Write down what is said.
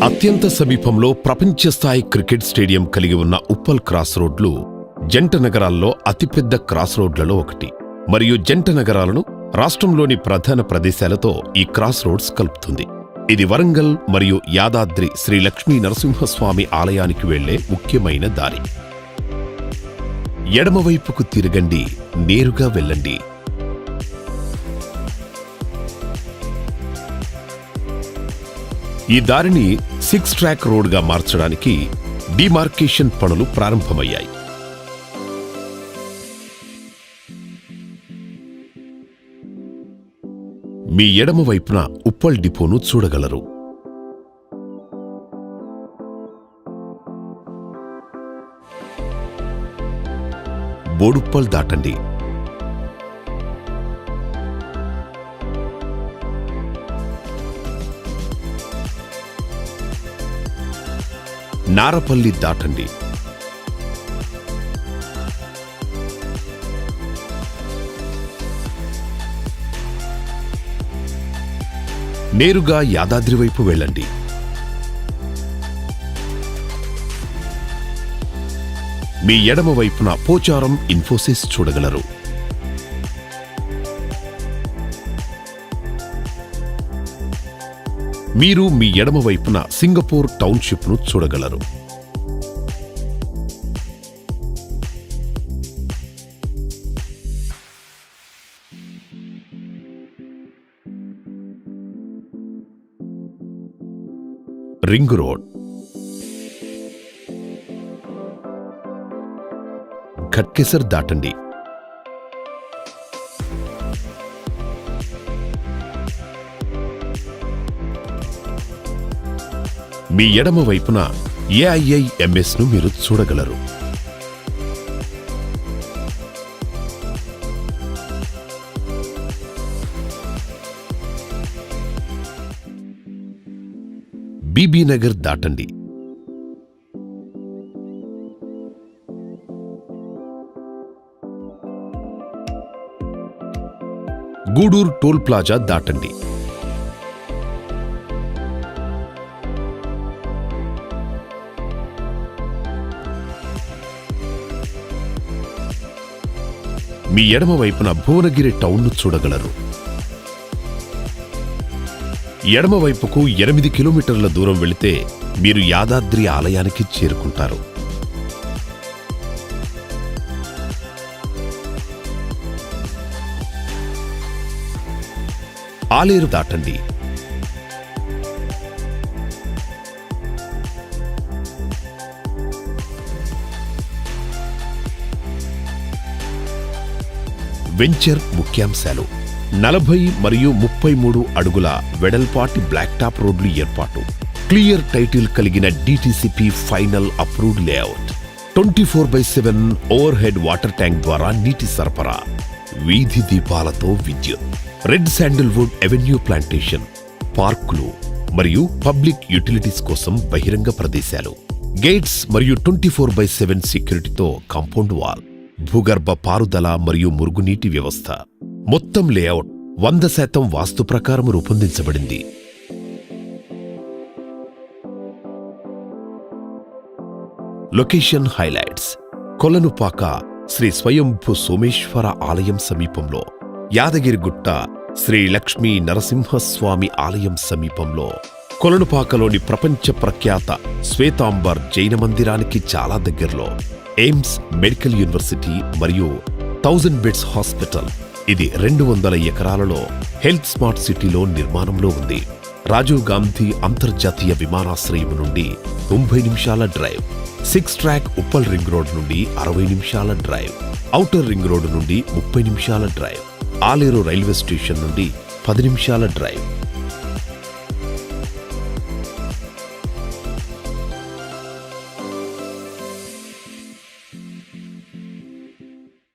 అత్యంత సమీపంలో ప్రపంచ స్థాయి క్రికెట్ స్టేడియం కలిగి ఉన్న ఉప్పల్ క్రాస్ రోడ్లు జంట నగరాల్లో అతిపెద్ద క్రాస్ రోడ్లలో ఒకటి. మరియు జంట నగరాలను రాష్ట్రంలోని ప్రధాన ప్రదేశాలతో ఈ క్రాస్ రోడ్స్ కలుపుతుంది. ఇది వరంగల్ మరియు యాదాద్రి శ్రీ లక్ష్మీ నరసింహస్వామి ఆలయానికి వెళ్లే ముఖ్యమైన దారి. ఎడమవైపుకు తిరగండి, నేరుగా వెళ్ళండి. ఈ దారిని 6 ట్రాక్ రోడ్గా మార్చడానికి డిమార్కేషన్ పనులు ప్రారంభమయ్యాయి. మీ ఎడమ వైపున ఉప్పల్ డిపోను చూడగలరు. బోడుప్పల్ దాటండి. నారపల్లి దాటండి. నేరుగా యాదాద్రి వైపు వెళ్ళండి. మీ ఎడమ వైపున పోచారం ఇన్ఫోసిస్ చూడగలరు. మీరు మీ ఎడమ వైపున సింగపూర్ టౌన్షిప్ను చూడగలరు. రింగ్ రోడ్, ఘట్కేసర్ దాటండి. మీ ఎడమ వైపున AIIMS ను మీరు చూడగలరు. బీబీ నగర్ దాటండి. గూడూరు టోల్ ప్లాజా దాటండి. మీ ఎడమ వైపున భువనగిరి టౌన్ను చూడగలరు. ఎడమ వైపుకు 8 కిలోమీటర్ల దూరం వెళితే మీరు యాదాద్రి ఆలయానికి చేరుకుంటారు. ఆలేరు దాటండి. వెంచర్ ముఖ్యాంశాలు: 40 మరియు 33 అడుగుల వెడల్పాటి బ్లాక్ టాప్ రోడ్లు ఏర్పాటు, క్లియర్ టైటిల్ కలిగిన DTCP final approved layout, 24/7 over head water tank ద్వారా నీటి సరఫరా, వీధి దీపాలతో విద్యుత్, రెడ్ శాండిల్వుడ్ ఎవెన్యూ ప్లాంటేషన్, పార్కులు మరియు పబ్లిక్ యుటిలిటీస్ కోసం బహిరంగ ప్రదేశాలు, గేట్స్ మరియు 24/7 సెక్యూరిటీతో కాంపౌండ్ వాల్, భూగర్భ పారుదల మరియు మురుగునీటి వ్యవస్థ. మొత్తం లేఅవుట్ 100% వాస్తు ప్రకారం రూపొందించబడింది. లొకేషన్ హైలైట్స్: కొలనుపాక శ్రీ స్వయంభూ సోమేశ్వర ఆలయం సమీపంలో, యాదగిరిగుట్ట శ్రీ లక్ష్మీ నరసింహస్వామి ఆలయం సమీపంలో, కొలనుపాకలోని ప్రపంచ ప్రఖ్యాత శ్వేతాంబర్ జైన మందిరానికి చాలా దగ్గరలో, ఎయిమ్స్ మెడికల్ యూనివర్సిటీ మరియు 1000 బెడ్స్ హాస్పిటల్. ఇది 200 ఎకరాలలో హెల్త్ స్మార్ట్ సిటీలో నిర్మాణంలో ఉంది. రాజీవ్ గాంధీ అంతర్జాతీయ విమానాశ్రయం నుండి 90 నిమిషాల drive, 6 track Uppal ring road నుండి 60 నిమిషాల డ్రైవ్, ఔటర్ రింగ్ రోడ్ నుండి 30 నిమిషాల డ్రైవ్, ఆలేరు రైల్వే స్టేషన్ నుండి 10 నిమిషాల డ్రైవ్.